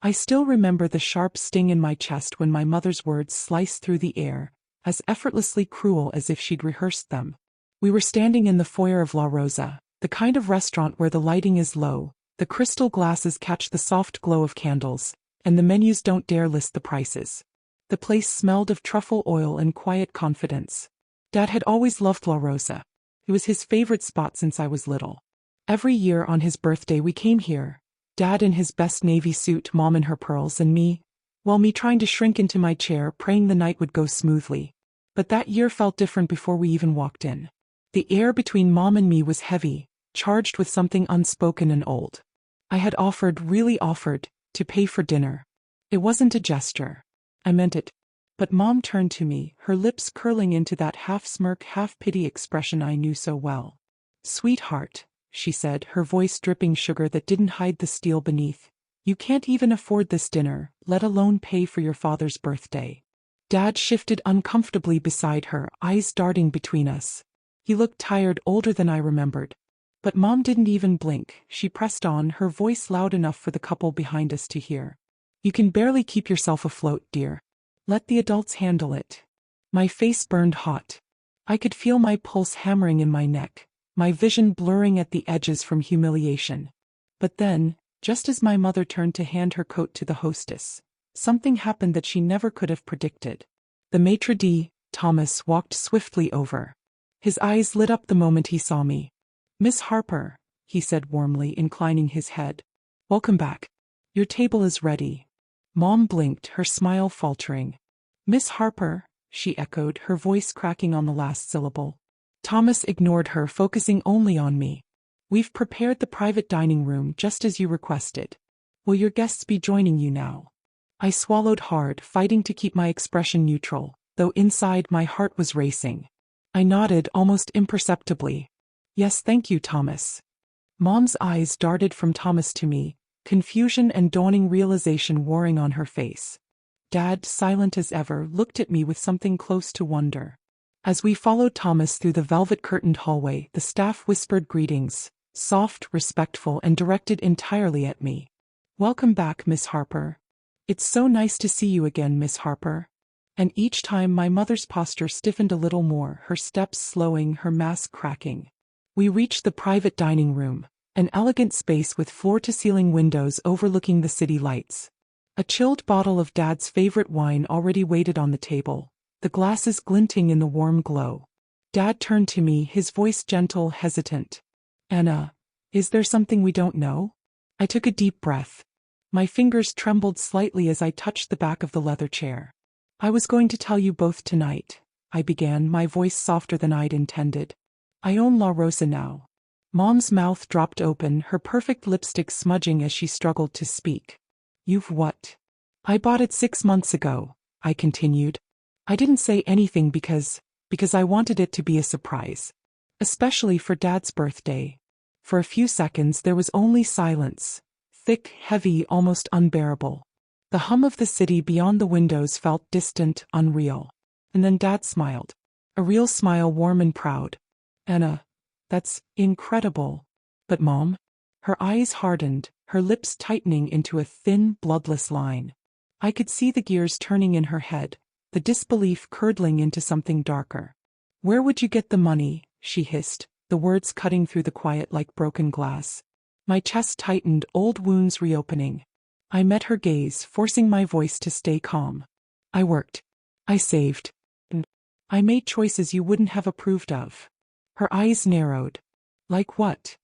I still remember the sharp sting in my chest when my mother's words sliced through the air, as effortlessly cruel as if she'd rehearsed them. We were standing in the foyer of La Rosa, the kind of restaurant where the lighting is low, the crystal glasses catch the soft glow of candles, and the menus don't dare list the prices. The place smelled of truffle oil and quiet confidence. Dad had always loved La Rosa. It was his favorite spot since I was little. Every year on his birthday we came here, Dad in his best navy suit, Mom in her pearls, and me trying to shrink into my chair, praying the night would go smoothly. But that year felt different before we even walked in. The air between Mom and me was heavy, charged with something unspoken and old. I had really offered, to pay for dinner. It wasn't a gesture. I meant it. But Mom turned to me, her lips curling into that half-smirk, half-pity expression I knew so well. "Sweetheart," she said, her voice dripping sugar that didn't hide the steel beneath. "You can't even afford this dinner, let alone pay for your father's birthday." Dad shifted uncomfortably beside her, eyes darting between us. He looked tired, older than I remembered. But Mom didn't even blink. She pressed on, her voice loud enough for the couple behind us to hear. "You can barely keep yourself afloat, dear. Let the adults handle it." My face burned hot. I could feel my pulse hammering in my neck, my vision blurring at the edges from humiliation. But then, just as my mother turned to hand her coat to the hostess, something happened that she never could have predicted. The maitre d', Thomas, walked swiftly over. His eyes lit up the moment he saw me. "Miss Harper," he said warmly, inclining his head. "Welcome back. Your table is ready." Mom blinked, her smile faltering. "Miss Harper," she echoed, her voice cracking on the last syllable. Thomas ignored her, focusing only on me. "We've prepared the private dining room just as you requested. Will your guests be joining you now?" I swallowed hard, fighting to keep my expression neutral, though inside my heart was racing. I nodded almost imperceptibly. "Yes, thank you, Thomas." Mom's eyes darted from Thomas to me, confusion and dawning realization warring on her face. Dad, silent as ever, looked at me with something close to wonder. As we followed Thomas through the velvet-curtained hallway, the staff whispered greetings, soft, respectful, and directed entirely at me. "Welcome back, Miss Harper." "It's so nice to see you again, Miss Harper." And each time my mother's posture stiffened a little more, her steps slowing, her mask cracking. We reached the private dining room, an elegant space with floor-to-ceiling windows overlooking the city lights. A chilled bottle of Dad's favorite wine already waited on the table, the glasses glinting in the warm glow. Dad turned to me, his voice gentle, hesitant. "Anna, is there something we don't know?" I took a deep breath. My fingers trembled slightly as I touched the back of the leather chair. "I was going to tell you both tonight," I began, my voice softer than I'd intended. "I own La Rosa now." Mom's mouth dropped open, her perfect lipstick smudging as she struggled to speak. "You've what?" "I bought it 6 months ago," I continued. I didn't say anything because I wanted it to be a surprise. Especially for Dad's birthday. For a few seconds there was only silence. Thick, heavy, almost unbearable. The hum of the city beyond the windows felt distant, unreal. And then Dad smiled. A real smile, warm and proud. "Anna, that's incredible." "But Mom?" Her eyes hardened, her lips tightening into a thin, bloodless line. I could see the gears turning in her head, the disbelief curdling into something darker. "Where would you get the money?" she hissed, the words cutting through the quiet like broken glass. My chest tightened, old wounds reopening. I met her gaze, forcing my voice to stay calm. "I worked. I saved. And I made choices you wouldn't have approved of." Her eyes narrowed. "Like what?"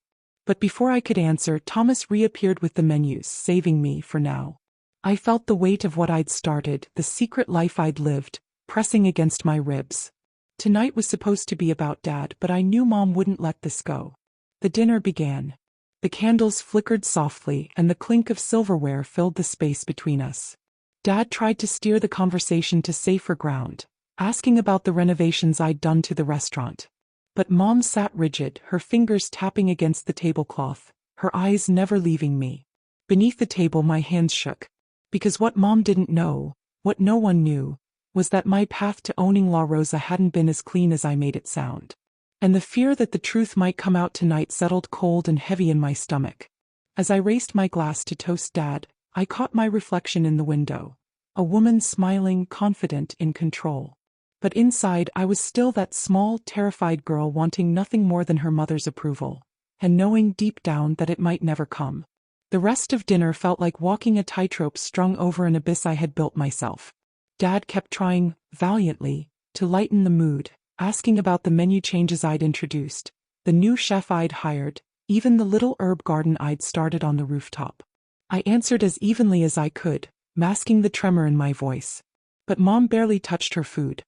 But before I could answer, Thomas reappeared with the menus, saving me for now. I felt the weight of what I'd started, the secret life I'd lived, pressing against my ribs. Tonight was supposed to be about Dad, but I knew Mom wouldn't let this go. The dinner began. The candles flickered softly, and the clink of silverware filled the space between us. Dad tried to steer the conversation to safer ground, asking about the renovations I'd done to the restaurant. But Mom sat rigid, her fingers tapping against the tablecloth, her eyes never leaving me. Beneath the table my hands shook. Because what Mom didn't know, what no one knew, was that my path to owning La Rosa hadn't been as clean as I made it sound. And the fear that the truth might come out tonight settled cold and heavy in my stomach. As I raised my glass to toast Dad, I caught my reflection in the window. A woman smiling, confident, in control. But inside I was still that small, terrified girl wanting nothing more than her mother's approval, and knowing deep down that it might never come. The rest of dinner felt like walking a tightrope strung over an abyss I had built myself. Dad kept trying, valiantly, to lighten the mood, asking about the menu changes I'd introduced, the new chef I'd hired, even the little herb garden I'd started on the rooftop. I answered as evenly as I could, masking the tremor in my voice. But Mom barely touched her food.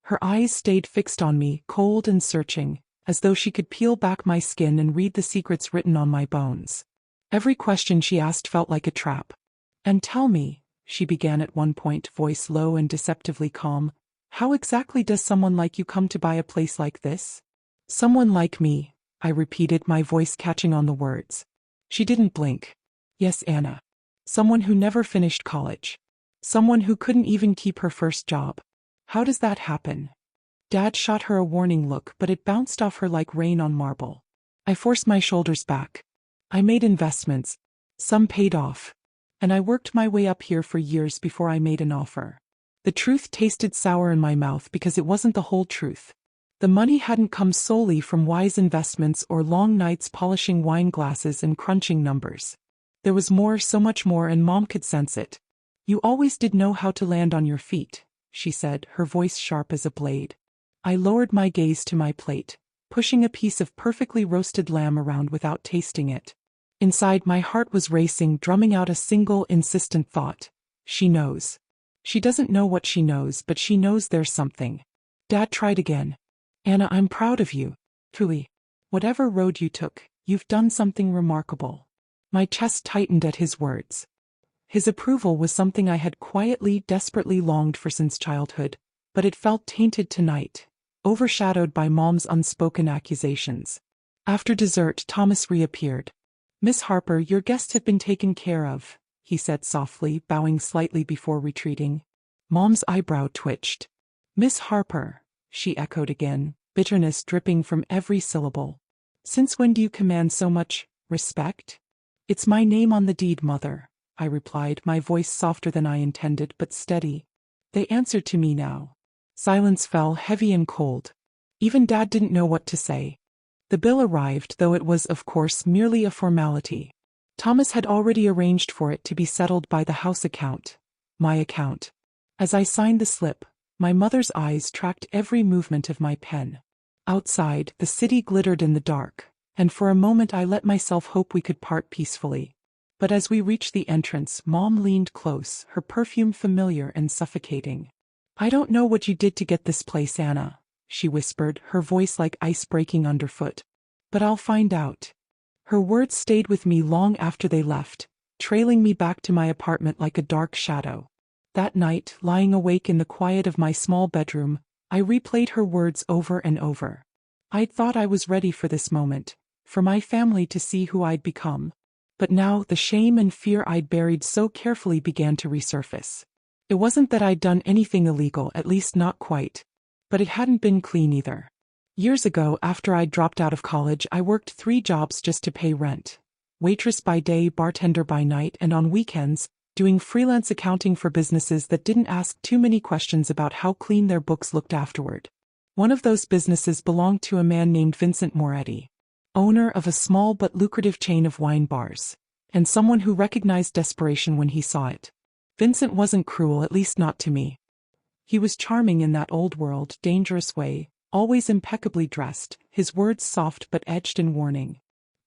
Her eyes stayed fixed on me, cold and searching, as though she could peel back my skin and read the secrets written on my bones. Every question she asked felt like a trap. "And tell me," she began at one point, voice low and deceptively calm, "how exactly does someone like you come to buy a place like this?" "Someone like me," I repeated, my voice catching on the words. She didn't blink. "Yes, Anna. Someone who never finished college. Someone who couldn't even keep her first job. How does that happen?" Dad shot her a warning look, but it bounced off her like rain on marble. I forced my shoulders back. "I made investments. Some paid off. And I worked my way up here for years before I made an offer." The truth tasted sour in my mouth because it wasn't the whole truth. The money hadn't come solely from wise investments or long nights polishing wine glasses and crunching numbers. There was more, so much more, and Mom could sense it. "You always did know how to land on your feet," she said, her voice sharp as a blade. I lowered my gaze to my plate, pushing a piece of perfectly roasted lamb around without tasting it. Inside, my heart was racing, drumming out a single, insistent thought. She knows. She doesn't know what she knows, but she knows there's something. Dad tried again. "Anna, I'm proud of you. Truly. Whatever road you took, you've done something remarkable." My chest tightened at his words. His approval was something I had quietly, desperately longed for since childhood, but it felt tainted tonight, overshadowed by Mom's unspoken accusations. After dessert, Thomas reappeared. "Miss Harper, your guests have been taken care of," he said softly, bowing slightly before retreating. Mom's eyebrow twitched. "Miss Harper," she echoed again, bitterness dripping from every syllable. "Since when do you command so much respect?" "It's my name on the deed, Mother," I replied, my voice softer than I intended but steady. They answered to me now. Silence fell, heavy and cold. Even Dad didn't know what to say. The bill arrived, though it was, of course, merely a formality. Thomas had already arranged for it to be settled by the house account, my account. As I signed the slip, my mother's eyes tracked every movement of my pen. Outside, the city glittered in the dark, and for a moment I let myself hope we could part peacefully. But as we reached the entrance, Mom leaned close, her perfume familiar and suffocating. "I don't know what you did to get this place, Anna," she whispered, her voice like ice breaking underfoot. "But I'll find out." Her words stayed with me long after they left, trailing me back to my apartment like a dark shadow. That night, lying awake in the quiet of my small bedroom, I replayed her words over and over. I'd thought I was ready for this moment, for my family to see who I'd become. But now the shame and fear I'd buried so carefully began to resurface. It wasn't that I'd done anything illegal, at least not quite. But it hadn't been clean either. Years ago, after I'd dropped out of college, I worked 3 jobs just to pay rent. Waitress by day, bartender by night, and on weekends, doing freelance accounting for businesses that didn't ask too many questions about how clean their books looked afterward. One of those businesses belonged to a man named Vincent Moretti, owner of a small but lucrative chain of wine bars, and someone who recognized desperation when he saw it. Vincent wasn't cruel, at least not to me. He was charming in that old-world, dangerous way, always impeccably dressed, his words soft but edged and warning.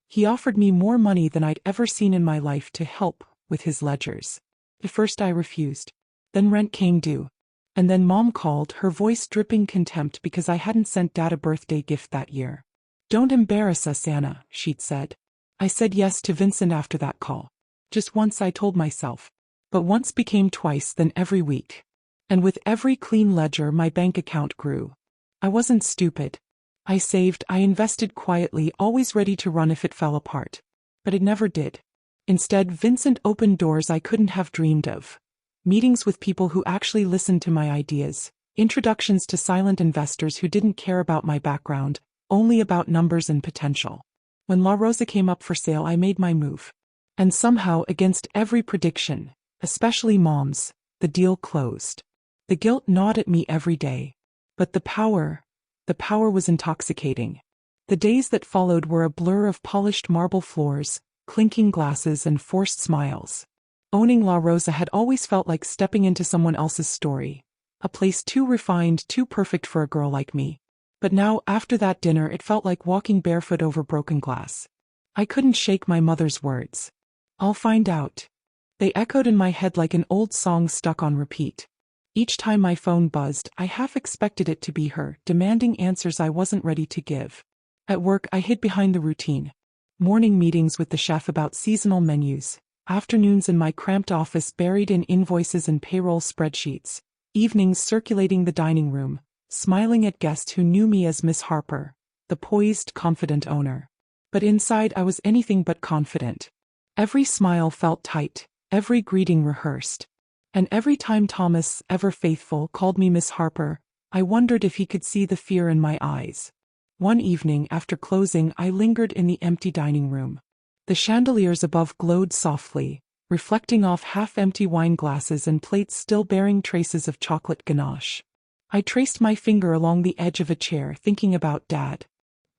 He offered me more money than I'd ever seen in my life to help with his ledgers. At first I refused. Then rent came due. And then Mom called, her voice dripping contempt because I hadn't sent Dad a birthday gift that year. "Don't embarrass us, Anna," she'd said. I said yes to Vincent after that call. Just once, I told myself. But once became twice, then every week. And with every clean ledger, my bank account grew. I wasn't stupid. I saved, I invested quietly, always ready to run if it fell apart. But it never did. Instead, Vincent opened doors I couldn't have dreamed of. Meetings with people who actually listened to my ideas. Introductions to silent investors who didn't care about my background, only about numbers and potential. When La Rosa came up for sale, I made my move. And somehow, against every prediction, especially Mom's, the deal closed. The guilt gnawed at me every day. But the power was intoxicating. The days that followed were a blur of polished marble floors, clinking glasses and forced smiles. Owning La Rosa had always felt like stepping into someone else's story. A place too refined, too perfect for a girl like me. But now, after that dinner, it felt like walking barefoot over broken glass. I couldn't shake my mother's words. "I'll find out." They echoed in my head like an old song stuck on repeat. Each time my phone buzzed, I half expected it to be her, demanding answers I wasn't ready to give. At work, I hid behind the routine. Morning meetings with the chef about seasonal menus, afternoons in my cramped office buried in invoices and payroll spreadsheets, evenings circulating the dining room, smiling at guests who knew me as Miss Harper, the poised, confident owner. But inside I was anything but confident. Every smile felt tight, every greeting rehearsed. And every time Thomas, ever faithful, called me Miss Harper, I wondered if he could see the fear in my eyes. One evening after closing, I lingered in the empty dining room. The chandeliers above glowed softly, reflecting off half-empty wine glasses and plates still bearing traces of chocolate ganache. I traced my finger along the edge of a chair, thinking about Dad.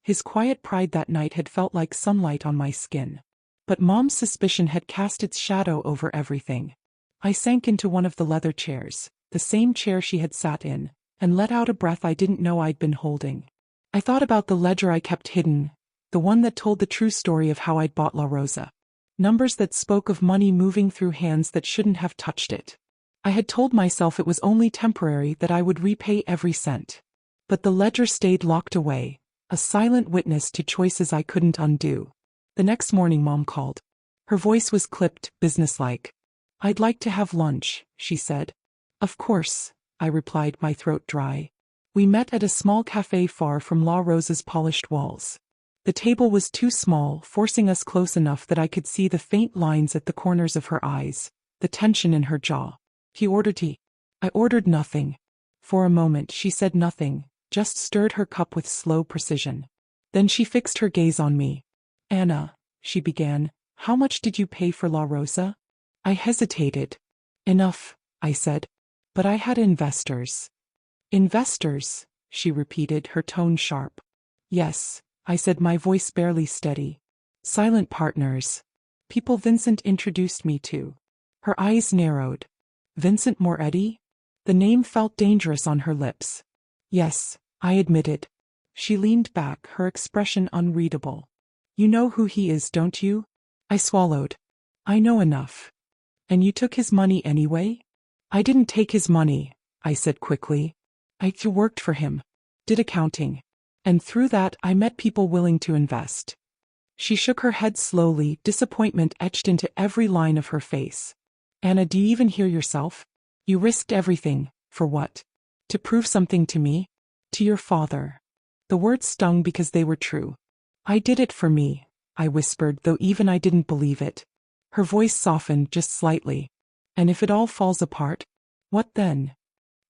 His quiet pride that night had felt like sunlight on my skin. But Mom's suspicion had cast its shadow over everything. I sank into one of the leather chairs, the same chair she had sat in, and let out a breath I didn't know I'd been holding. I thought about the ledger I kept hidden, the one that told the true story of how I'd bought La Rosa. Numbers that spoke of money moving through hands that shouldn't have touched it. I had told myself it was only temporary, that I would repay every cent. But the ledger stayed locked away, a silent witness to choices I couldn't undo. The next morning Mom called. Her voice was clipped, businesslike. "I'd like to have lunch," she said. "Of course," I replied, my throat dry. We met at a small cafe far from La Rosa's polished walls. The table was too small, forcing us close enough that I could see the faint lines at the corners of her eyes, the tension in her jaw. "He ordered tea." I ordered nothing. For a moment she said nothing, just stirred her cup with slow precision. Then she fixed her gaze on me. "Anna," she began, "how much did you pay for La Rosa?" I hesitated. "Enough," I said. "But I had investors." "Investors?" she repeated, her tone sharp. "Yes," I said, my voice barely steady. "Silent partners. People Vincent introduced me to." Her eyes narrowed. "Vincent Moretti?" The name felt dangerous on her lips. "Yes," I admitted. She leaned back, her expression unreadable. "You know who he is, don't you?" I swallowed. "I know enough." "And you took his money anyway?" "I didn't take his money," I said quickly. "I worked for him. Did accounting. And through that I met people willing to invest." She shook her head slowly, disappointment etched into every line of her face. "Anna, do you even hear yourself? You risked everything, for what? To prove something to me? To your father." The words stung because they were true. "I did it for me," I whispered, though even I didn't believe it. Her voice softened just slightly. "And if it all falls apart, what then?"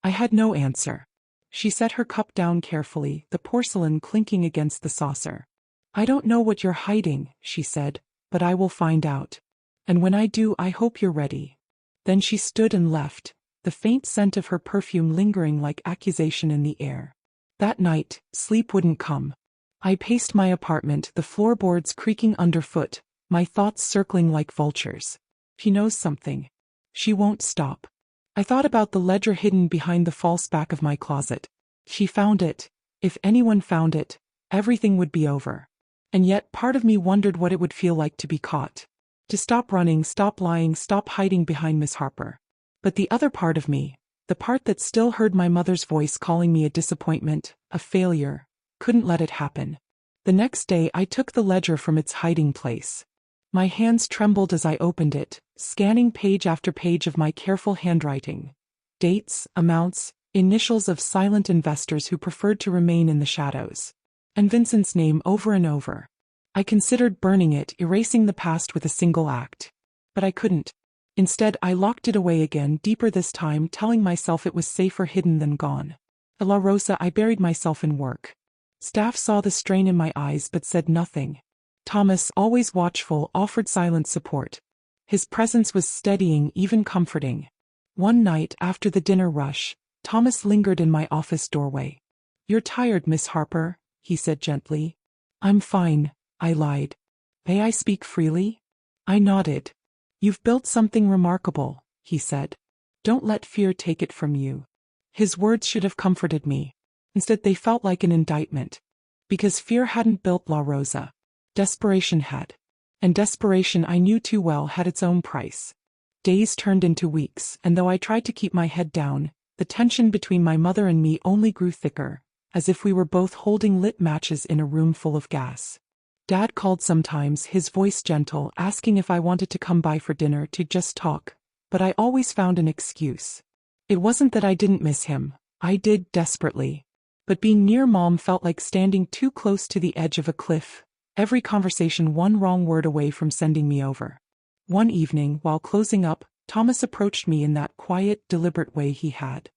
I had no answer. She set her cup down carefully, the porcelain clinking against the saucer. "I don't know what you're hiding," she said, "but I will find out. And when I do, I hope you're ready." Then she stood and left, the faint scent of her perfume lingering like accusation in the air. That night, sleep wouldn't come. I paced my apartment, the floorboards creaking underfoot, my thoughts circling like vultures. She knows something. She won't stop. I thought about the ledger hidden behind the false back of my closet. She found it. If anyone found it, everything would be over. And yet part of me wondered what it would feel like to be caught. To stop running, stop lying, stop hiding behind Miss Harper. But the other part of me, the part that still heard my mother's voice calling me a disappointment, a failure, couldn't let it happen. The next day I took the ledger from its hiding place. My hands trembled as I opened it, scanning page after page of my careful handwriting. Dates, amounts, initials of silent investors who preferred to remain in the shadows. And Vincent's name over and over. I considered burning it, erasing the past with a single act. But I couldn't. Instead, I locked it away again, deeper this time, telling myself it was safer hidden than gone. At La Rosa, I buried myself in work. Staff saw the strain in my eyes but said nothing. Thomas, always watchful, offered silent support. His presence was steadying, even comforting. One night, after the dinner rush, Thomas lingered in my office doorway. "You're tired, Miss Harper," he said gently. "I'm fine," I lied. "May I speak freely?" I nodded. "You've built something remarkable," he said. "Don't let fear take it from you." His words should have comforted me. Instead, they felt like an indictment. Because fear hadn't built La Rosa. Desperation had. And desperation, I knew too well, had its own price. Days turned into weeks, and though I tried to keep my head down, the tension between my mother and me only grew thicker, as if we were both holding lit matches in a room full of gas. Dad called sometimes, his voice gentle, asking if I wanted to come by for dinner to just talk, but I always found an excuse. It wasn't that I didn't miss him. I did, desperately. But being near Mom felt like standing too close to the edge of a cliff, every conversation one wrong word away from sending me over. One evening, while closing up, Thomas approached me in that quiet, deliberate way he had.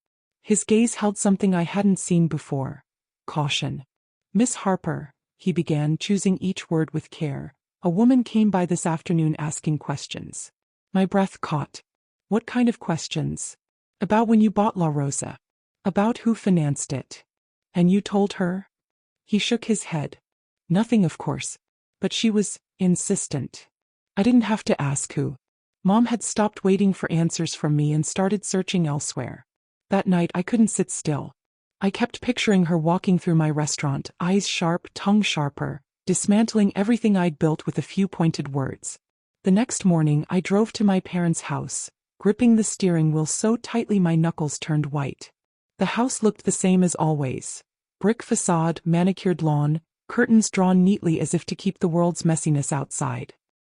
His gaze held something I hadn't seen before. Caution. "Miss Harper," he began, choosing each word with care, "a woman came by this afternoon asking questions." My breath caught. "What kind of questions?" "About when you bought La Rosa. About who financed it." "And you told her?" He shook his head. "Nothing, of course. But she was insistent." I didn't have to ask who. Mom had stopped waiting for answers from me and started searching elsewhere. That night I couldn't sit still. I kept picturing her walking through my restaurant, eyes sharp, tongue sharper, dismantling everything I'd built with a few pointed words. The next morning I drove to my parents' house, gripping the steering wheel so tightly my knuckles turned white. The house looked the same as always. Brick facade, manicured lawn, curtains drawn neatly as if to keep the world's messiness outside.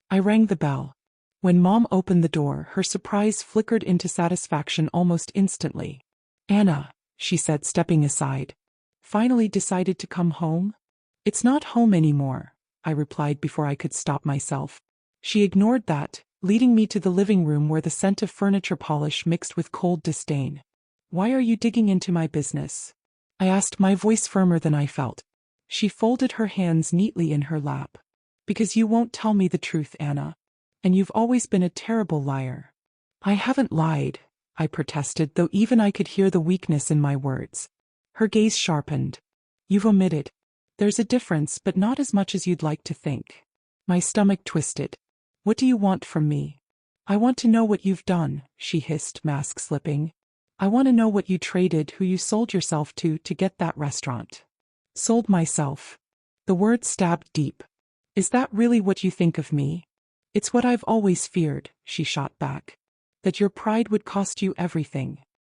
I rang the bell. When Mom opened the door, her surprise flickered into satisfaction almost instantly. "Anna," she said, stepping aside. "Finally decided to come home?" "It's not home anymore," I replied before I could stop myself. She ignored that, leading me to the living room where the scent of furniture polish mixed with cold disdain. "Why are you digging into my business?" I asked, my voice firmer than I felt. She folded her hands neatly in her lap. "Because you won't tell me the truth, Anna. And you've always been a terrible liar." "I haven't lied," I protested, though even I could hear the weakness in my words. Her gaze sharpened. "You've omitted. There's a difference, but not as much as you'd like to think." My stomach twisted. "What do you want from me?" "I want to know what you've done," she hissed, mask slipping. "I want to know what you traded, who you sold yourself to get that restaurant." "Sold myself." The word stabbed deep. "Is that really what you think of me?" "It's what I've always feared," she shot back. "That your pride would cost you everything."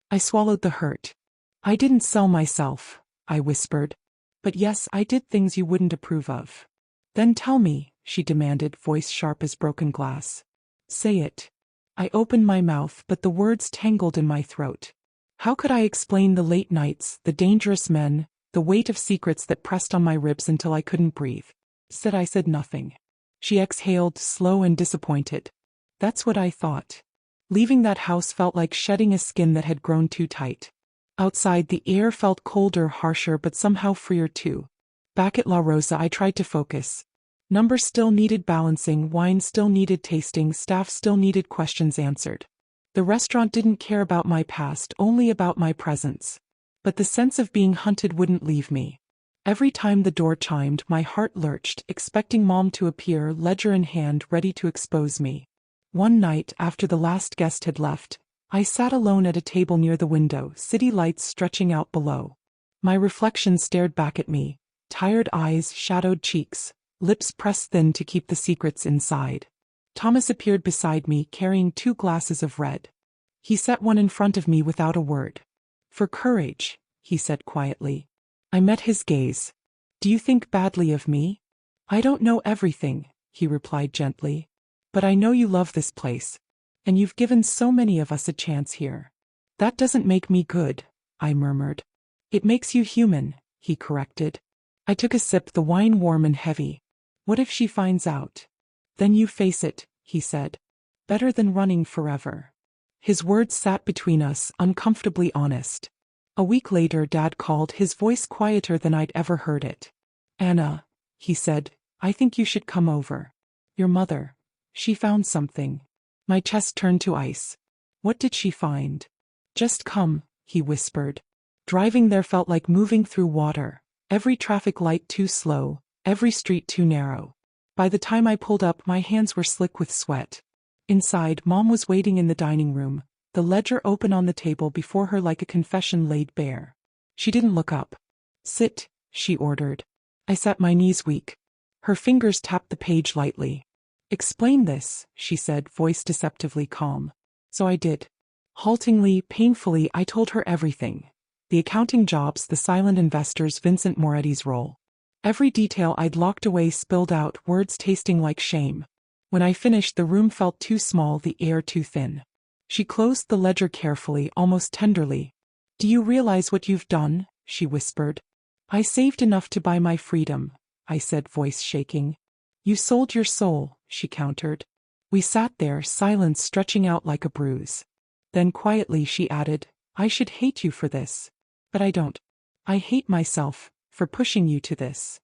I swallowed the hurt. "I didn't sell myself," I whispered. "But yes, I did things you wouldn't approve of." "Then tell me," she demanded, voice sharp as broken glass. "Say it." I opened my mouth, but the words tangled in my throat. How could I explain the late nights, the dangerous men, the weight of secrets that pressed on my ribs until I couldn't breathe? I said nothing. She exhaled, slow and disappointed. "That's what I thought." Leaving that house felt like shedding a skin that had grown too tight. Outside, the air felt colder, harsher, but somehow freer too. Back at La Rosa, I tried to focus. Numbers still needed balancing, wine still needed tasting, staff still needed questions answered. The restaurant didn't care about my past, only about my presence. But the sense of being hunted wouldn't leave me. Every time the door chimed, my heart lurched, expecting Mom to appear, ledger in hand, ready to expose me. One night, after the last guest had left, I sat alone at a table near the window, city lights stretching out below. My reflection stared back at me, tired eyes, shadowed cheeks, lips pressed thin to keep the secrets inside. Thomas appeared beside me, carrying 2 glasses of red. He set one in front of me without a word. "For courage," he said quietly. I met his gaze. "Do you think badly of me?" "I don't know everything," he replied gently. "But I know you love this place. And you've given so many of us a chance here." "That doesn't make me good," I murmured. "It makes you human," he corrected. I took a sip, the wine warm and heavy. "What if she finds out?" "Then you face it," he said. "Better than running forever." His words sat between us, uncomfortably honest. A week later, Dad called, his voice quieter than I'd ever heard it. "Anna," he said, I think you should come over. Your mother. She found something. My chest turned to ice. What did she find? Just come, he whispered. Driving there felt like moving through water. Every traffic light too slow, every street too narrow. By the time I pulled up, my hands were slick with sweat. Inside, Mom was waiting in the dining room, the ledger open on the table before her like a confession laid bare. She didn't look up. Sit, she ordered. I sat, my knees weak. Her fingers tapped the page lightly. Explain this, she said, voice deceptively calm. So I did. Haltingly, painfully, I told her everything. The accounting jobs, the silent investors, Vincent Moretti's role. Every detail I'd locked away spilled out, words tasting like shame. When I finished, the room felt too small, the air too thin. She closed the ledger carefully, almost tenderly. Do you realize what you've done? She whispered. I saved enough to buy my freedom, I said, voice shaking. You sold your soul, she countered. We sat there, silence stretching out like a bruise. Then quietly she added, I should hate you for this. But I don't. I hate myself for pushing you to this.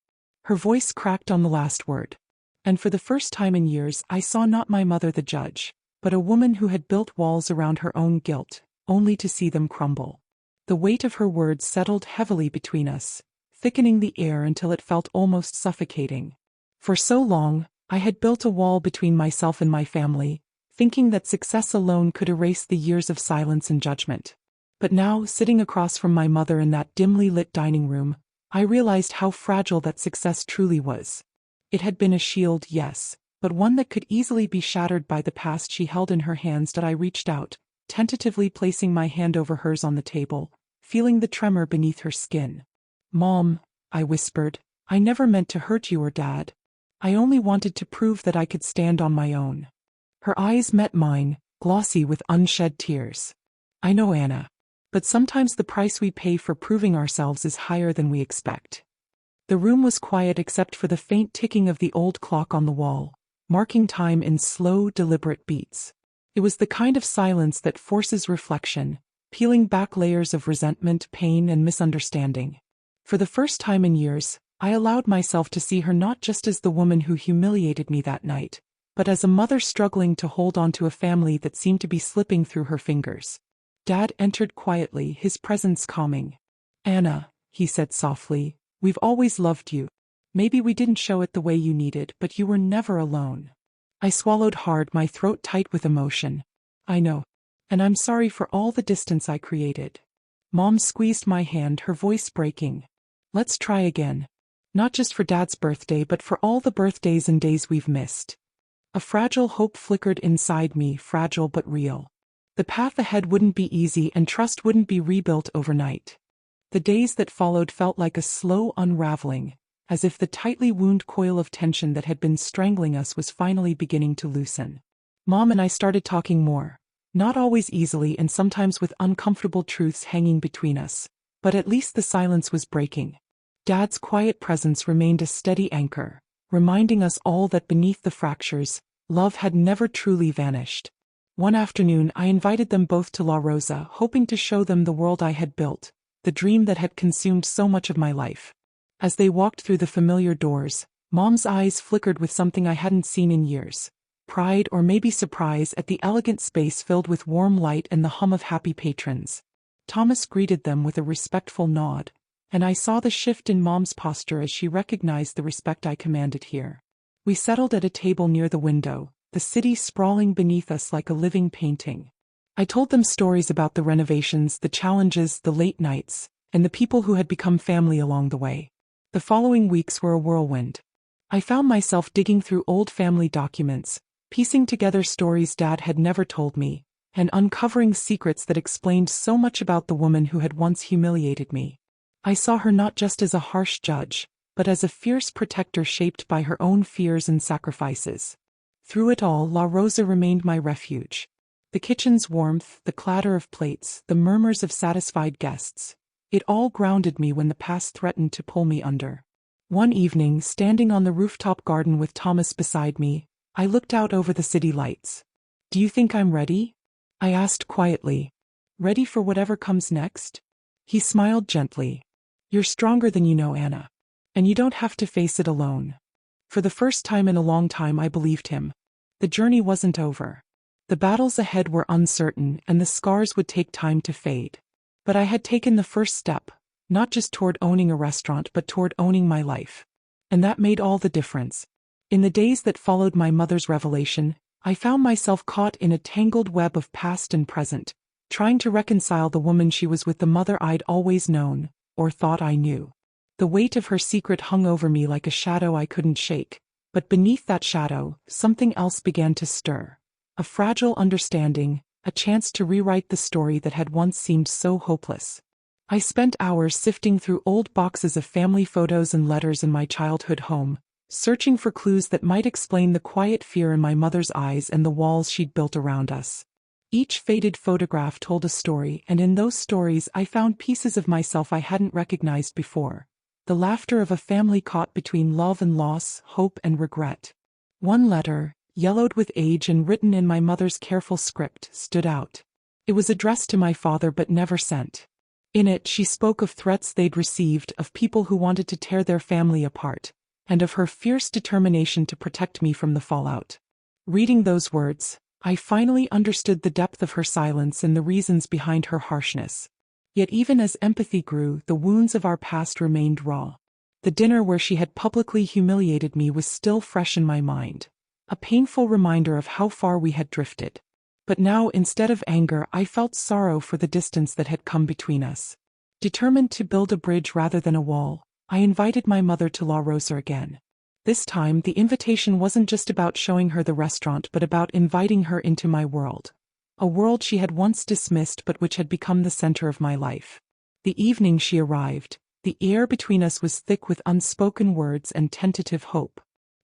Her voice cracked on the last word. And for the first time in years, I saw not my mother the judge, but a woman who had built walls around her own guilt, only to see them crumble. The weight of her words settled heavily between us, thickening the air until it felt almost suffocating. For so long, I had built a wall between myself and my family, thinking that success alone could erase the years of silence and judgment. But now, sitting across from my mother in that dimly lit dining room, I realized how fragile that success truly was. It had been a shield, yes, but one that could easily be shattered by the past she held in her hands. That I reached out, tentatively placing my hand over hers on the table, feeling the tremor beneath her skin. Mom, I whispered, I never meant to hurt you or Dad. I only wanted to prove that I could stand on my own. Her eyes met mine, glossy with unshed tears. I know, Anna. But sometimes the price we pay for proving ourselves is higher than we expect. The room was quiet except for the faint ticking of the old clock on the wall, marking time in slow, deliberate beats. It was the kind of silence that forces reflection, peeling back layers of resentment, pain, and misunderstanding. For the first time in years, I allowed myself to see her not just as the woman who humiliated me that night, but as a mother struggling to hold on to a family that seemed to be slipping through her fingers. Dad entered quietly, his presence calming. Anna, he said softly, we've always loved you. Maybe we didn't show it the way you needed, but you were never alone. I swallowed hard, my throat tight with emotion. I know. And I'm sorry for all the distance I created. Mom squeezed my hand, her voice breaking. Let's try again. Not just for Dad's birthday, but for all the birthdays and days we've missed. A fragile hope flickered inside me, fragile but real. The path ahead wouldn't be easy and trust wouldn't be rebuilt overnight. The days that followed felt like a slow unraveling, as if the tightly wound coil of tension that had been strangling us was finally beginning to loosen. Mom and I started talking more. Not always easily and sometimes with uncomfortable truths hanging between us, but at least the silence was breaking. Dad's quiet presence remained a steady anchor, reminding us all that beneath the fractures, love had never truly vanished. One afternoon I invited them both to La Rosa, hoping to show them the world I had built, the dream that had consumed so much of my life. As they walked through the familiar doors, Mom's eyes flickered with something I hadn't seen in years. Pride or maybe surprise at the elegant space filled with warm light and the hum of happy patrons. Thomas greeted them with a respectful nod, and I saw the shift in Mom's posture as she recognized the respect I commanded here. We settled at a table near the window, the city sprawling beneath us like a living painting. I told them stories about the renovations, the challenges, the late nights, and the people who had become family along the way. The following weeks were a whirlwind. I found myself digging through old family documents, piecing together stories Dad had never told me, and uncovering secrets that explained so much about the woman who had once humiliated me. I saw her not just as a harsh judge, but as a fierce protector shaped by her own fears and sacrifices. Through it all, La Rosa remained my refuge. The kitchen's warmth, the clatter of plates, the murmurs of satisfied guests, it all grounded me when the past threatened to pull me under. One evening, standing on the rooftop garden with Thomas beside me, I looked out over the city lights. Do you think I'm ready? I asked quietly. Ready for whatever comes next? He smiled gently. You're stronger than you know, Anna. And you don't have to face it alone. For the first time in a long time I believed him. The journey wasn't over. The battles ahead were uncertain and the scars would take time to fade. But I had taken the first step, not just toward owning a restaurant but toward owning my life. And that made all the difference. In the days that followed my mother's revelation, I found myself caught in a tangled web of past and present, trying to reconcile the woman she was with the mother I'd always known, or thought I knew. The weight of her secret hung over me like a shadow I couldn't shake, but beneath that shadow, something else began to stir. A fragile understanding, a chance to rewrite the story that had once seemed so hopeless. I spent hours sifting through old boxes of family photos and letters in my childhood home, searching for clues that might explain the quiet fear in my mother's eyes and the walls she'd built around us. Each faded photograph told a story, and in those stories I found pieces of myself I hadn't recognized before. The laughter of a family caught between love and loss, hope and regret. One letter, yellowed with age and written in my mother's careful script, stood out. It was addressed to my father but never sent. In it she spoke of threats they'd received, of people who wanted to tear their family apart, and of her fierce determination to protect me from the fallout. Reading those words, I finally understood the depth of her silence and the reasons behind her harshness. Yet even as empathy grew, the wounds of our past remained raw. The dinner where she had publicly humiliated me was still fresh in my mind, a painful reminder of how far we had drifted. But now, instead of anger, I felt sorrow for the distance that had come between us. Determined to build a bridge rather than a wall, I invited my mother to La Rosa again. This time, the invitation wasn't just about showing her the restaurant but about inviting her into my world. A world she had once dismissed but which had become the center of my life. The evening she arrived, the air between us was thick with unspoken words and tentative hope.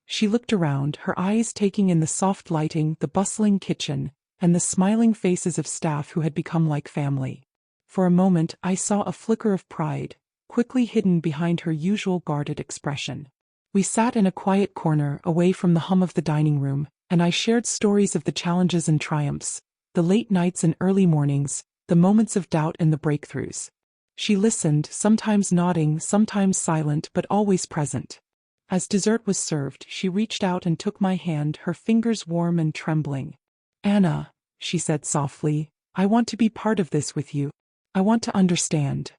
She looked around, her eyes taking in the soft lighting, the bustling kitchen, and the smiling faces of staff who had become like family. For a moment I saw a flicker of pride, quickly hidden behind her usual guarded expression. We sat in a quiet corner, away from the hum of the dining room, and I shared stories of the challenges and triumphs, the late nights and early mornings, the moments of doubt and the breakthroughs. She listened, sometimes nodding, sometimes silent, but always present. As dessert was served, she reached out and took my hand, her fingers warm and trembling. "Anna," she said softly, "I want to be part of this with you. I want to understand."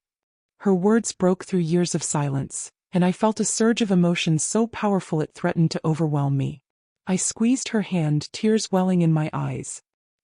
Her words broke through years of silence, and I felt a surge of emotion so powerful it threatened to overwhelm me. I squeezed her hand, tears welling in my eyes.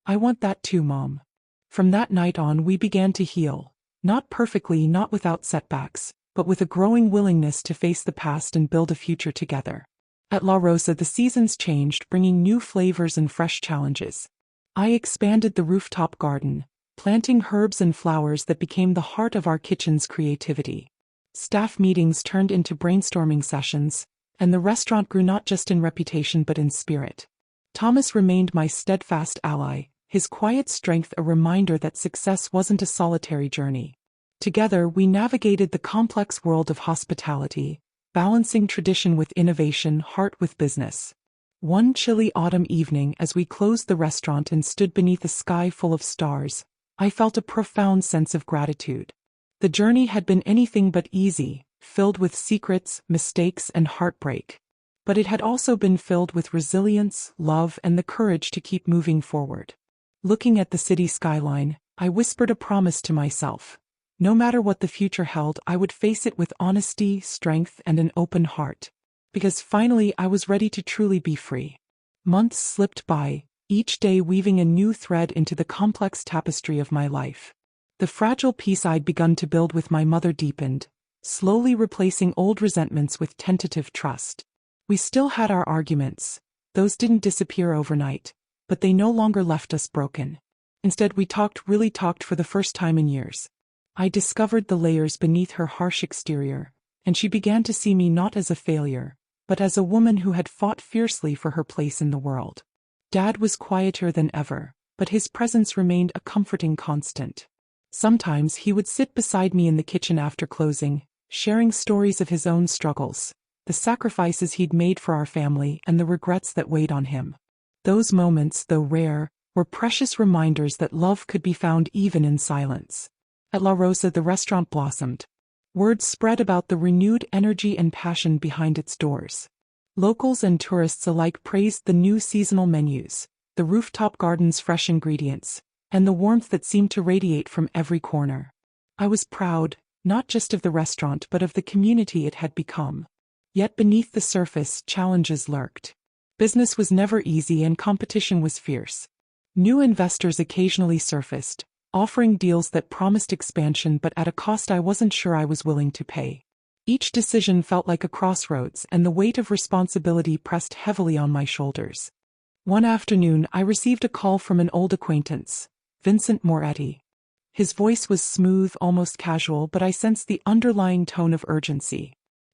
"I want that too, Mom." From that night on we began to heal, not perfectly, not without setbacks, but with a growing willingness to face the past and build a future together. At La Rosa the seasons changed, bringing new flavors and fresh challenges. I expanded the rooftop garden, planting herbs and flowers that became the heart of our kitchen's creativity. Staff meetings turned into brainstorming sessions, and the restaurant grew not just in reputation but in spirit. Thomas remained my steadfast ally, his quiet strength a reminder that success wasn't a solitary journey. Together we navigated the complex world of hospitality, balancing tradition with innovation, heart with business. One chilly autumn evening, as we closed the restaurant and stood beneath a sky full of stars, I felt a profound sense of gratitude. The journey had been anything but easy, filled with secrets, mistakes, and heartbreak. But it had also been filled with resilience, love, and the courage to keep moving forward. Looking at the city skyline, I whispered a promise to myself. No matter what the future held, I would face it with honesty, strength, and an open heart. Because finally I was ready to truly be free. Months slipped by, each day weaving a new thread into the complex tapestry of my life. The fragile peace I'd begun to build with my mother deepened, slowly replacing old resentments with tentative trust. We still had our arguments. Those didn't disappear overnight, but they no longer left us broken. Instead, we really talked for the first time in years. I discovered the layers beneath her harsh exterior, and she began to see me not as a failure, but as a woman who had fought fiercely for her place in the world. Dad was quieter than ever, but his presence remained a comforting constant. Sometimes he would sit beside me in the kitchen after closing, sharing stories of his own struggles, the sacrifices he'd made for our family, and the regrets that weighed on him. Those moments, though rare, were precious reminders that love could be found even in silence. At La Rosa the restaurant blossomed. Word spread about the renewed energy and passion behind its doors. Locals and tourists alike praised the new seasonal menus, the rooftop garden's fresh ingredients, and the warmth that seemed to radiate from every corner. I was proud, not just of the restaurant but of the community it had become. Yet beneath the surface, challenges lurked. Business was never easy and competition was fierce. New investors occasionally surfaced, offering deals that promised expansion but at a cost I wasn't sure I was willing to pay. Each decision felt like a crossroads, and the weight of responsibility pressed heavily on my shoulders. One afternoon, I received a call from an old acquaintance, Vincent Moretti. His voice was smooth, almost casual, but I sensed the underlying tone of urgency.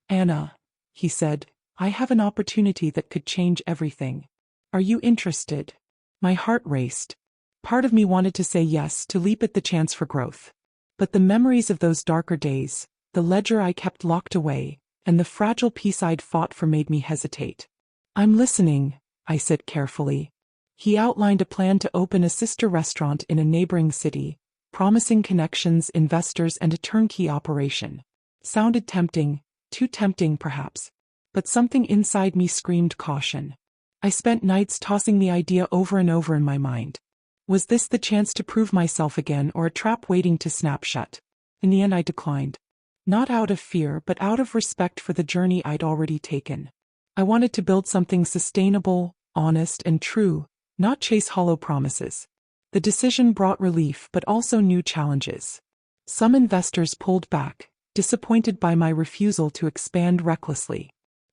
"Anna," he said, "I have an opportunity that could change everything. Are you interested?" My heart raced. Part of me wanted to say yes, to leap at the chance for growth. But the memories of those darker days, the ledger I kept locked away, and the fragile peace I'd fought for made me hesitate. "I'm listening," I said carefully. He outlined a plan to open a sister restaurant in a neighboring city, promising connections, investors, and a turnkey operation. Sounded tempting, too tempting perhaps. But something inside me screamed caution. I spent nights tossing the idea over and over in my mind. Was this the chance to prove myself again, or a trap waiting to snap shut? In the end I declined. Not out of fear, but out of respect for the journey I'd already taken. I wanted to build something sustainable, honest, and true, not chase hollow promises. The decision brought relief but also new challenges. Some investors pulled back, disappointed by my refusal to expand recklessly.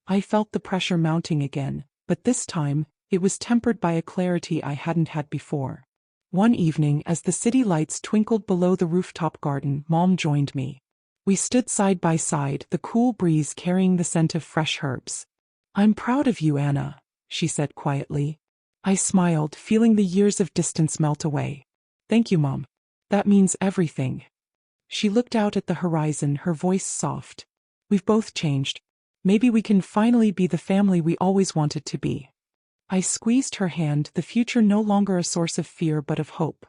I felt the pressure mounting again, but this time, it was tempered by a clarity I hadn't had before. One evening, as the city lights twinkled below the rooftop garden, Mom joined me. We stood side by side, the cool breeze carrying the scent of fresh herbs. "I'm proud of you, Anna," she said quietly. I smiled, feeling the years of distance melt away. "Thank you, Mom. That means everything." She looked out at the horizon, her voice soft. "We've both changed. Maybe we can finally be the family we always wanted to be." I squeezed her hand, the future no longer a source of fear but of hope.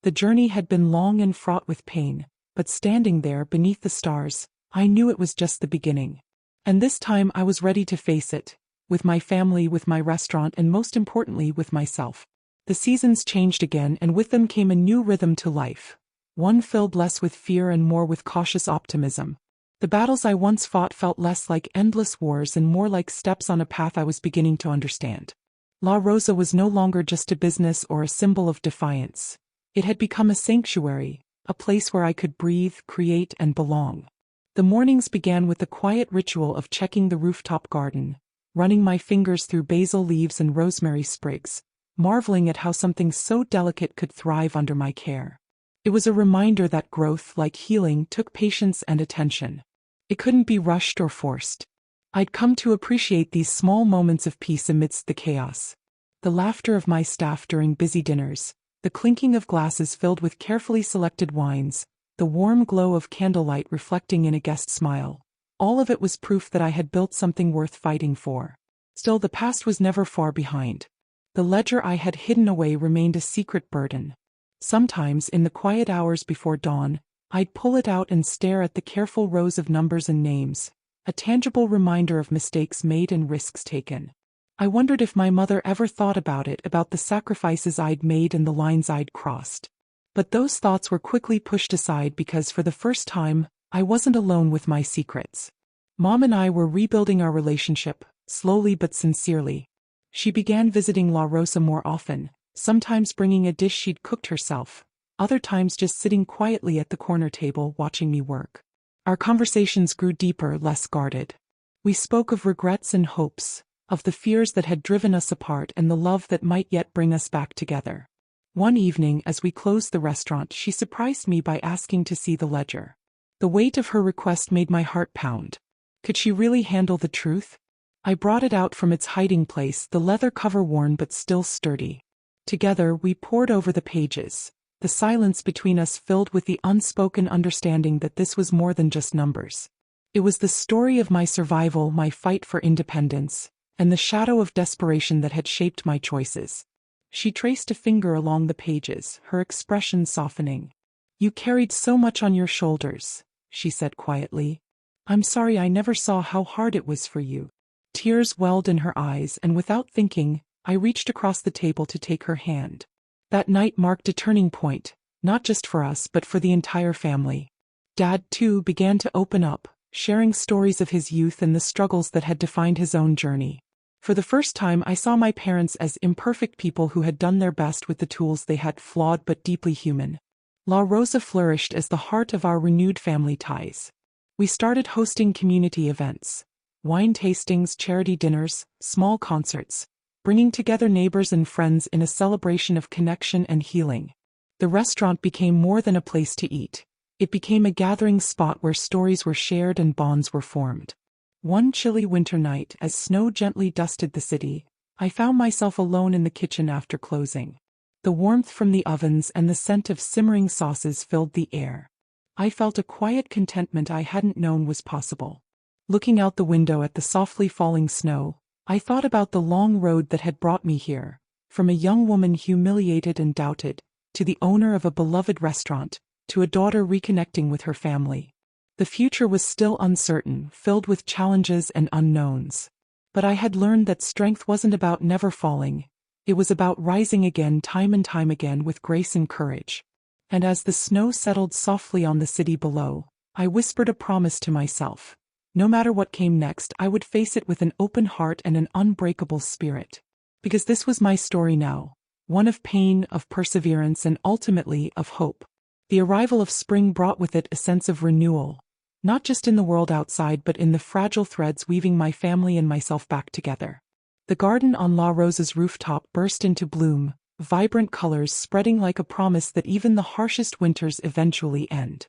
The journey had been long and fraught with pain, but standing there beneath the stars, I knew it was just the beginning. And this time I was ready to face it, with my family, with my restaurant, and most importantly, with myself. The seasons changed again, and with them came a new rhythm to life. One filled less with fear and more with cautious optimism. The battles I once fought felt less like endless wars and more like steps on a path I was beginning to understand. La Rosa was no longer just a business or a symbol of defiance. It had become a sanctuary, a place where I could breathe, create, and belong. The mornings began with the quiet ritual of checking the rooftop garden, running my fingers through basil leaves and rosemary sprigs, marveling at how something so delicate could thrive under my care. It was a reminder that growth, like healing, took patience and attention. It couldn't be rushed or forced. I'd come to appreciate these small moments of peace amidst the chaos. The laughter of my staff during busy dinners, the clinking of glasses filled with carefully selected wines, the warm glow of candlelight reflecting in a guest's smile. All of it was proof that I had built something worth fighting for. Still, the past was never far behind. The ledger I had hidden away remained a secret burden. Sometimes, in the quiet hours before dawn, I'd pull it out and stare at the careful rows of numbers and names, a tangible reminder of mistakes made and risks taken. I wondered if my mother ever thought about it, about the sacrifices I'd made and the lines I'd crossed. But those thoughts were quickly pushed aside because for the first time, I wasn't alone with my secrets. Mom and I were rebuilding our relationship, slowly but sincerely. She began visiting La Rosa more often, sometimes bringing a dish she'd cooked herself, other times just sitting quietly at the corner table watching me work. Our conversations grew deeper, less guarded. We spoke of regrets and hopes, of the fears that had driven us apart and the love that might yet bring us back together. One evening, as we closed the restaurant, she surprised me by asking to see the ledger. The weight of her request made my heart pound. Could she really handle the truth? I brought it out from its hiding place, the leather cover worn but still sturdy. Together, we pored over the pages, the silence between us filled with the unspoken understanding that this was more than just numbers. It was the story of my survival, my fight for independence, and the shadow of desperation that had shaped my choices. She traced a finger along the pages, her expression softening. "You carried so much on your shoulders," she said quietly. "I'm sorry I never saw how hard it was for you. Tears welled in her eyes, and without thinking, I reached across the table to take her hand. That night marked a turning point, not just for us but for the entire family. Dad, too, began to open up, sharing stories of his youth and the struggles that had defined his own journey. For the first time, I saw my parents as imperfect people who had done their best with the tools they had, flawed but deeply human. La Rosa flourished as the heart of our renewed family ties. We started hosting community events, wine tastings, charity dinners, small concerts, bringing together neighbors and friends in a celebration of connection and healing. The restaurant became more than a place to eat. It became a gathering spot where stories were shared and bonds were formed. One chilly winter night, as snow gently dusted the city, I found myself alone in the kitchen after closing. The warmth from the ovens and the scent of simmering sauces filled the air. I felt a quiet contentment I hadn't known was possible. Looking out the window at the softly falling snow, I thought about the long road that had brought me here, from a young woman humiliated and doubted, to the owner of a beloved restaurant, to a daughter reconnecting with her family. The future was still uncertain, filled with challenges and unknowns. But I had learned that strength wasn't about never falling. It was about rising again, time and time again, with grace and courage. And as the snow settled softly on the city below, I whispered a promise to myself. No matter what came next, I would face it with an open heart and an unbreakable spirit. Because this was my story now, one of pain, of perseverance, and ultimately of hope. The arrival of spring brought with it a sense of renewal, not just in the world outside but in the fragile threads weaving my family and myself back together. The garden on La Rosa's rooftop burst into bloom, vibrant colors spreading like a promise that even the harshest winters eventually end.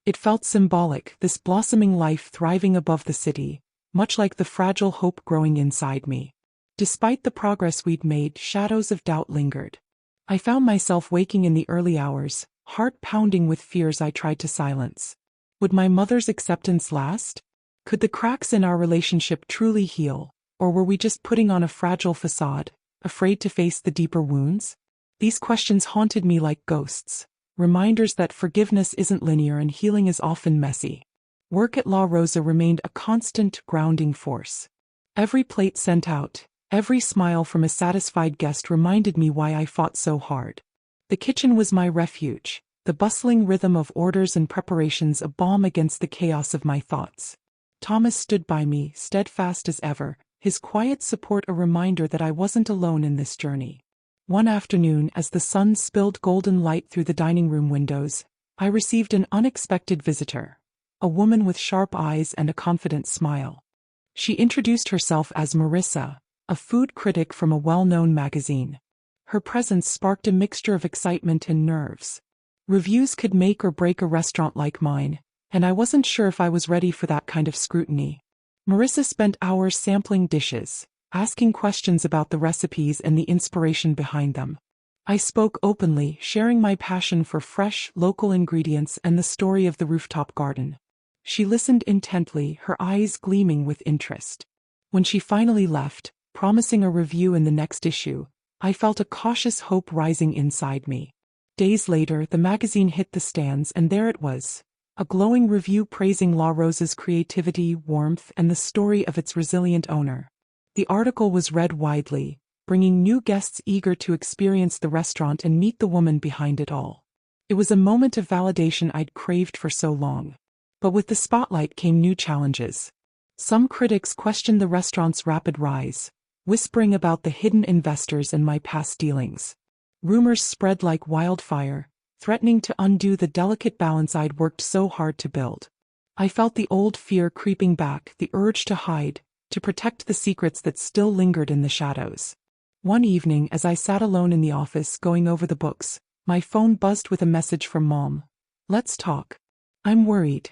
It felt symbolic, this blossoming life thriving above the city, much like the fragile hope growing inside me. Despite the progress we'd made, shadows of doubt lingered. I found myself waking in the early hours, heart pounding with fears I tried to silence. Would my mother's acceptance last? Could the cracks in our relationship truly heal, or were we just putting on a fragile facade, afraid to face the deeper wounds? These questions haunted me like ghosts, reminders that forgiveness isn't linear and healing is often messy. Work at La Rosa remained a constant, grounding force. Every plate sent out, every smile from a satisfied guest reminded me why I fought so hard. The kitchen was my refuge, the bustling rhythm of orders and preparations a balm against the chaos of my thoughts. Thomas stood by me, steadfast as ever, his quiet support a reminder that I wasn't alone in this journey. One afternoon, as the sun spilled golden light through the dining room windows, I received an unexpected visitor, a woman with sharp eyes and a confident smile. She introduced herself as Marissa, a food critic from a well-known magazine. Her presence sparked a mixture of excitement and nerves. Reviews could make or break a restaurant like mine, and I wasn't sure if I was ready for that kind of scrutiny. Marissa spent hours sampling dishes, asking questions about the recipes and the inspiration behind them. I spoke openly, sharing my passion for fresh, local ingredients and the story of the rooftop garden. She listened intently, her eyes gleaming with interest. When she finally left, promising a review in the next issue, I felt a cautious hope rising inside me. Days later, the magazine hit the stands, and there it was, a glowing review praising La Rosa's creativity, warmth, and the story of its resilient owner. The article was read widely, bringing new guests eager to experience the restaurant and meet the woman behind it all. It was a moment of validation I'd craved for so long. But with the spotlight came new challenges. Some critics questioned the restaurant's rapid rise, whispering about the hidden investors and my past dealings. Rumors spread like wildfire, threatening to undo the delicate balance I'd worked so hard to build. I felt the old fear creeping back, the urge to hide, to protect the secrets that still lingered in the shadows. One evening, as I sat alone in the office going over the books, my phone buzzed with a message from Mom. "Let's talk. I'm worried."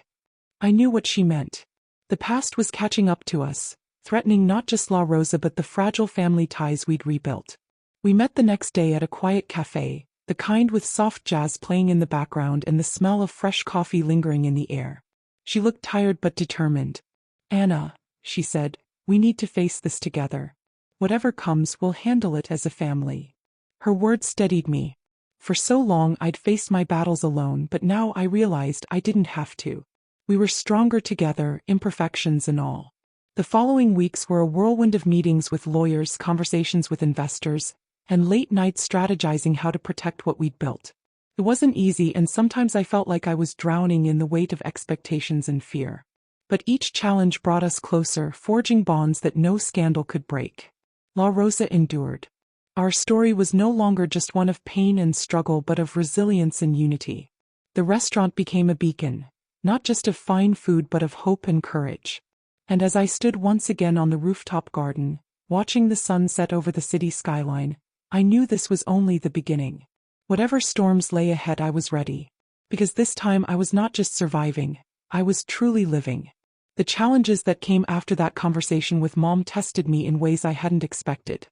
I knew what she meant. The past was catching up to us, threatening not just La Rosa but the fragile family ties we'd rebuilt. We met the next day at a quiet cafe, the kind with soft jazz playing in the background and the smell of fresh coffee lingering in the air. She looked tired but determined. "Anna," she said, "we need to face this together. Whatever comes, we'll handle it as a family." Her words steadied me. For so long I'd faced my battles alone, but now I realized I didn't have to. We were stronger together, imperfections and all. The following weeks were a whirlwind of meetings with lawyers, conversations with investors, and late nights strategizing how to protect what we'd built. It wasn't easy, and sometimes I felt like I was drowning in the weight of expectations and fear. But each challenge brought us closer, forging bonds that no scandal could break. La Rosa endured. Our story was no longer just one of pain and struggle but of resilience and unity. The restaurant became a beacon, not just of fine food but of hope and courage. And as I stood once again on the rooftop garden, watching the sun set over the city skyline, I knew this was only the beginning. Whatever storms lay ahead, I was ready. Because this time I was not just surviving, I was truly living. The challenges that came after that conversation with Mom tested me in ways I hadn't expected.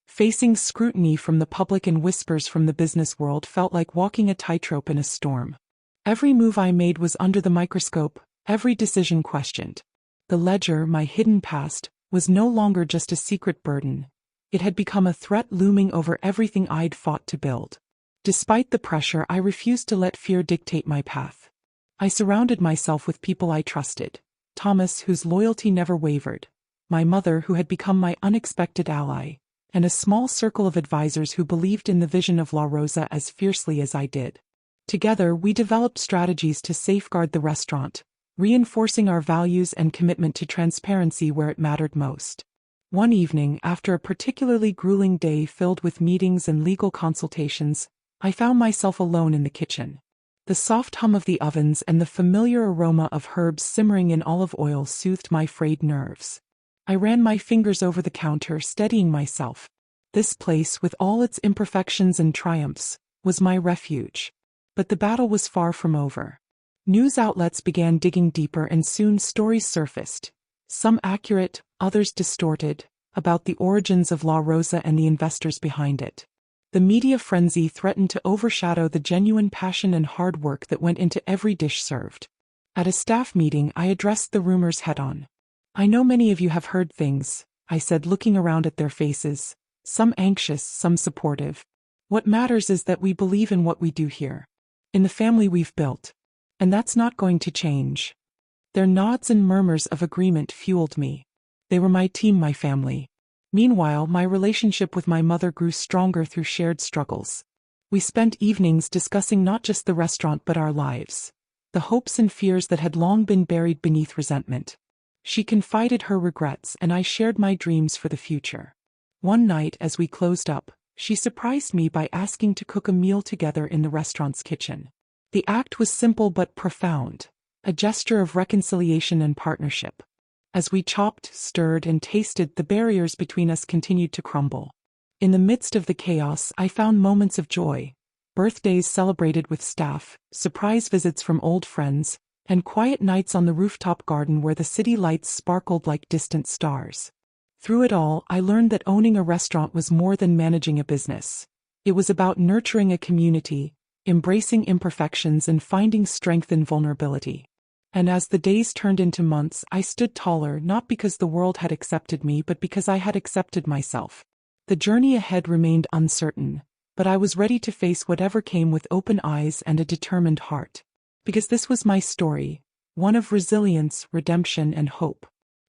Facing scrutiny from the public and whispers from the business world felt like walking a tightrope in a storm. Every move I made was under the microscope, every decision questioned. The ledger, my hidden past, was no longer just a secret burden. It had become a threat looming over everything I'd fought to build. Despite the pressure, I refused to let fear dictate my path. I surrounded myself with people I trusted. Thomas, whose loyalty never wavered. My mother, who had become my unexpected ally. And a small circle of advisors who believed in the vision of La Rosa as fiercely as I did. Together, we developed strategies to safeguard the restaurant, reinforcing our values and commitment to transparency where it mattered most. One evening, after a particularly grueling day filled with meetings and legal consultations, I found myself alone in the kitchen. The soft hum of the ovens and the familiar aroma of herbs simmering in olive oil soothed my frayed nerves. I ran my fingers over the counter, steadying myself. This place, with all its imperfections and triumphs, was my refuge. But the battle was far from over. News outlets began digging deeper and soon stories surfaced, some accurate, others distorted, about the origins of La Rosa and the investors behind it. The media frenzy threatened to overshadow the genuine passion and hard work that went into every dish served. At a staff meeting, I addressed the rumors head-on. "I know many of you have heard things," I said, looking around at their faces, some anxious, some supportive. "What matters is that we believe in what we do here, in the family we've built. And that's not going to change." Their nods and murmurs of agreement fueled me. They were my team, my family. Meanwhile, my relationship with my mother grew stronger through shared struggles. We spent evenings discussing not just the restaurant but our lives, the hopes and fears that had long been buried beneath resentment. She confided her regrets and I shared my dreams for the future. One night, as we closed up, she surprised me by asking to cook a meal together in the restaurant's kitchen. The act was simple but profound, a gesture of reconciliation and partnership. As we chopped, stirred, and tasted, the barriers between us continued to crumble. In the midst of the chaos, I found moments of joy. Birthdays celebrated with staff, surprise visits from old friends, and quiet nights on the rooftop garden where the city lights sparkled like distant stars. Through it all, I learned that owning a restaurant was more than managing a business. It was about nurturing a community, embracing imperfections, and finding strength in vulnerability. And as the days turned into months, I stood taller, not because the world had accepted me but because I had accepted myself. The journey ahead remained uncertain, but I was ready to face whatever came with open eyes and a determined heart. Because this was my story, one of resilience, redemption, and hope.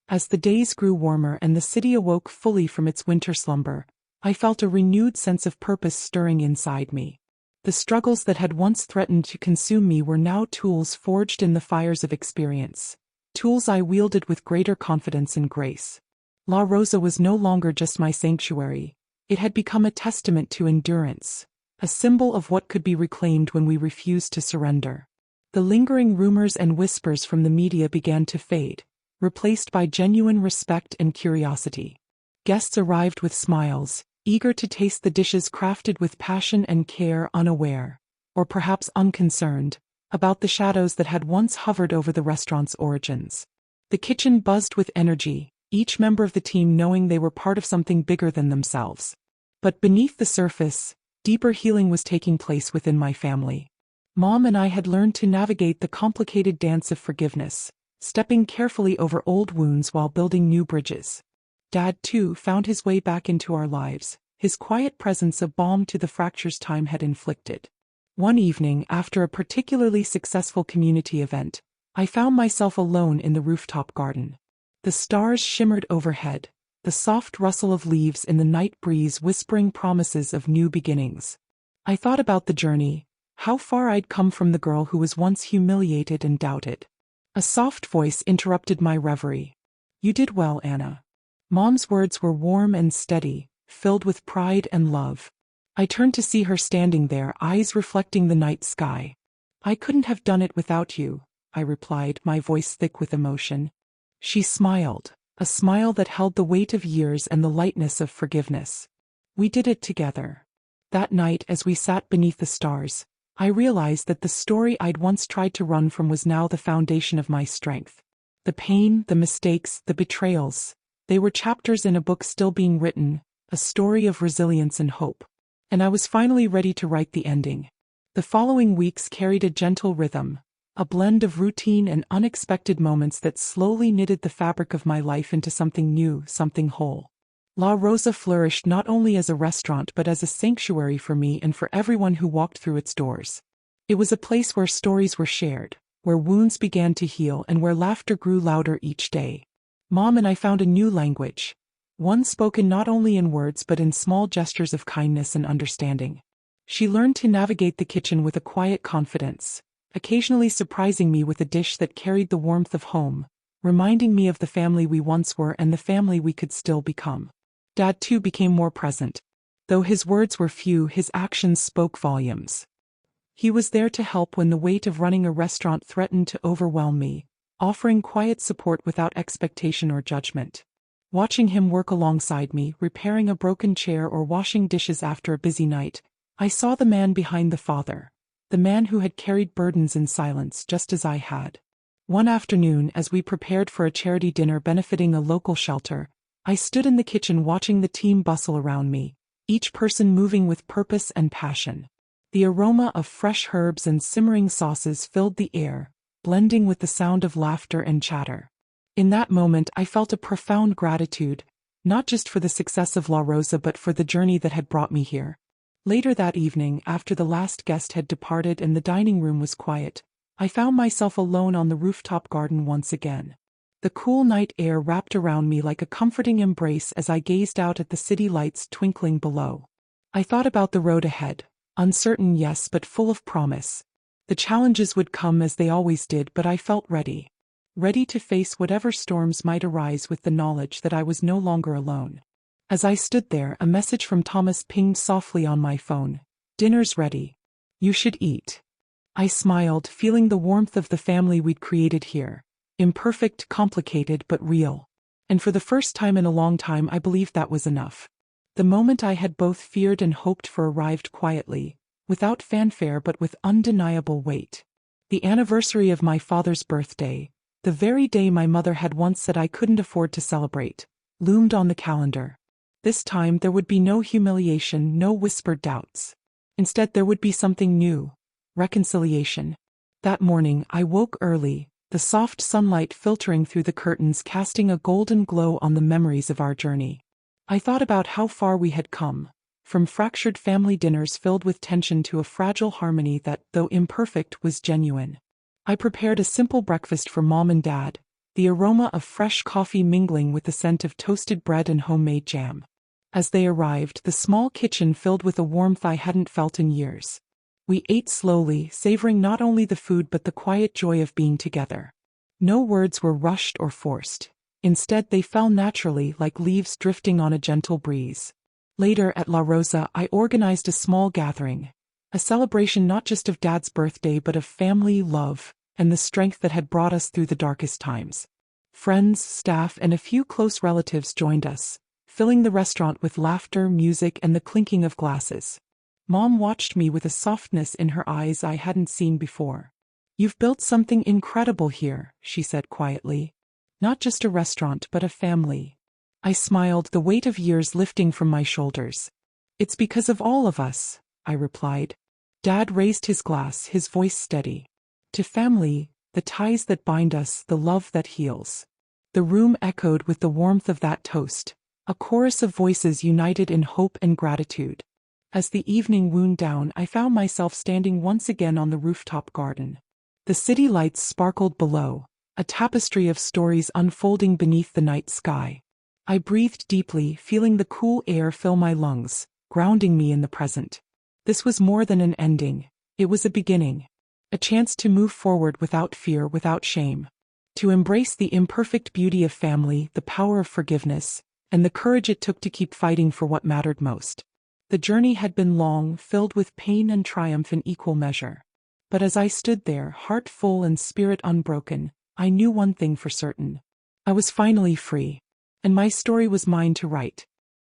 As the days grew warmer and the city awoke fully from its winter slumber, I felt a renewed sense of purpose stirring inside me. The struggles that had once threatened to consume me were now tools forged in the fires of experience, tools I wielded with greater confidence and grace. La Rosa was no longer just my sanctuary. It had become a testament to endurance, a symbol of what could be reclaimed when we refused to surrender. The lingering rumors and whispers from the media began to fade, replaced by genuine respect and curiosity. Guests arrived with smiles, eager to taste the dishes crafted with passion and care, unaware, or perhaps unconcerned, about the shadows that had once hovered over the restaurant's origins. The kitchen buzzed with energy, each member of the team knowing they were part of something bigger than themselves. But beneath the surface, deeper healing was taking place within my family. Mom and I had learned to navigate the complicated dance of forgiveness, stepping carefully over old wounds while building new bridges. Dad, too, found his way back into our lives, his quiet presence a balm to the fractures time had inflicted. One evening, after a particularly successful community event, I found myself alone in the rooftop garden. The stars shimmered overhead, the soft rustle of leaves in the night breeze whispering promises of new beginnings. I thought about the journey, how far I'd come from the girl who was once humiliated and doubted. A soft voice interrupted my reverie. "You did well, Anna." Mom's words were warm and steady, filled with pride and love. I turned to see her standing there, eyes reflecting the night sky. "I couldn't have done it without you," I replied, my voice thick with emotion. She smiled, a smile that held the weight of years and the lightness of forgiveness. "We did it together." That night, as we sat beneath the stars, I realized that the story I'd once tried to run from was now the foundation of my strength. The pain, the mistakes, the betrayals, they were chapters in a book still being written, a story of resilience and hope. And I was finally ready to write the ending. The following weeks carried a gentle rhythm, a blend of routine and unexpected moments that slowly knitted the fabric of my life into something new, something whole. La Rosa flourished not only as a restaurant but as a sanctuary for me and for everyone who walked through its doors. It was a place where stories were shared, where wounds began to heal, and where laughter grew louder each day. Mom and I found a new language, one spoken not only in words but in small gestures of kindness and understanding. She learned to navigate the kitchen with a quiet confidence, occasionally surprising me with a dish that carried the warmth of home, reminding me of the family we once were and the family we could still become. Dad too became more present. Though his words were few, his actions spoke volumes. He was there to help when the weight of running a restaurant threatened to overwhelm me, offering quiet support without expectation or judgment. Watching him work alongside me, repairing a broken chair or washing dishes after a busy night, I saw the man behind the father, the man who had carried burdens in silence just as I had. One afternoon, as we prepared for a charity dinner benefiting a local shelter, I stood in the kitchen watching the team bustle around me, each person moving with purpose and passion. The aroma of fresh herbs and simmering sauces filled the air, blending with the sound of laughter and chatter. In that moment, I felt a profound gratitude, not just for the success of La Rosa but for the journey that had brought me here. Later that evening, after the last guest had departed and the dining room was quiet, I found myself alone on the rooftop garden once again. The cool night air wrapped around me like a comforting embrace as I gazed out at the city lights twinkling below. I thought about the road ahead, uncertain, yes, but full of promise. The challenges would come as they always did, but I felt ready. Ready to face whatever storms might arise with the knowledge that I was no longer alone. As I stood there, a message from Thomas pinged softly on my phone. "Dinner's ready. You should eat." I smiled, feeling the warmth of the family we'd created here. Imperfect, complicated, but real. And for the first time in a long time, I believed that was enough. The moment I had both feared and hoped for arrived quietly, without fanfare but with undeniable weight. The anniversary of my father's birthday, the very day my mother had once said I couldn't afford to celebrate, loomed on the calendar. This time there would be no humiliation, no whispered doubts. Instead there would be something new: reconciliation. That morning I woke early, the soft sunlight filtering through the curtains casting a golden glow on the memories of our journey. I thought about how far we had come, from fractured family dinners filled with tension to a fragile harmony that, though imperfect, was genuine. I prepared a simple breakfast for Mom and Dad, the aroma of fresh coffee mingling with the scent of toasted bread and homemade jam. As they arrived, the small kitchen filled with a warmth I hadn't felt in years. We ate slowly, savoring not only the food but the quiet joy of being together. No words were rushed or forced. Instead, they fell naturally like leaves drifting on a gentle breeze. Later at La Rosa, I organized a small gathering, a celebration not just of Dad's birthday but of family, love, and the strength that had brought us through the darkest times. Friends, staff, and a few close relatives joined us, filling the restaurant with laughter, music, and the clinking of glasses. Mom watched me with a softness in her eyes I hadn't seen before. "You've built something incredible here," she said quietly. "Not just a restaurant but a family." I smiled, the weight of years lifting from my shoulders. "It's because of all of us," I replied. Dad raised his glass, his voice steady. "To family, the ties that bind us, the love that heals." The room echoed with the warmth of that toast, a chorus of voices united in hope and gratitude. As the evening wound down, I found myself standing once again on the rooftop garden. The city lights sparkled below, a tapestry of stories unfolding beneath the night sky. I breathed deeply, feeling the cool air fill my lungs, grounding me in the present. This was more than an ending. It was a beginning. A chance to move forward without fear, without shame. To embrace the imperfect beauty of family, the power of forgiveness, and the courage it took to keep fighting for what mattered most. The journey had been long, filled with pain and triumph in equal measure. But as I stood there, heart full and spirit unbroken, I knew one thing for certain. I was finally free. And my story was mine to write.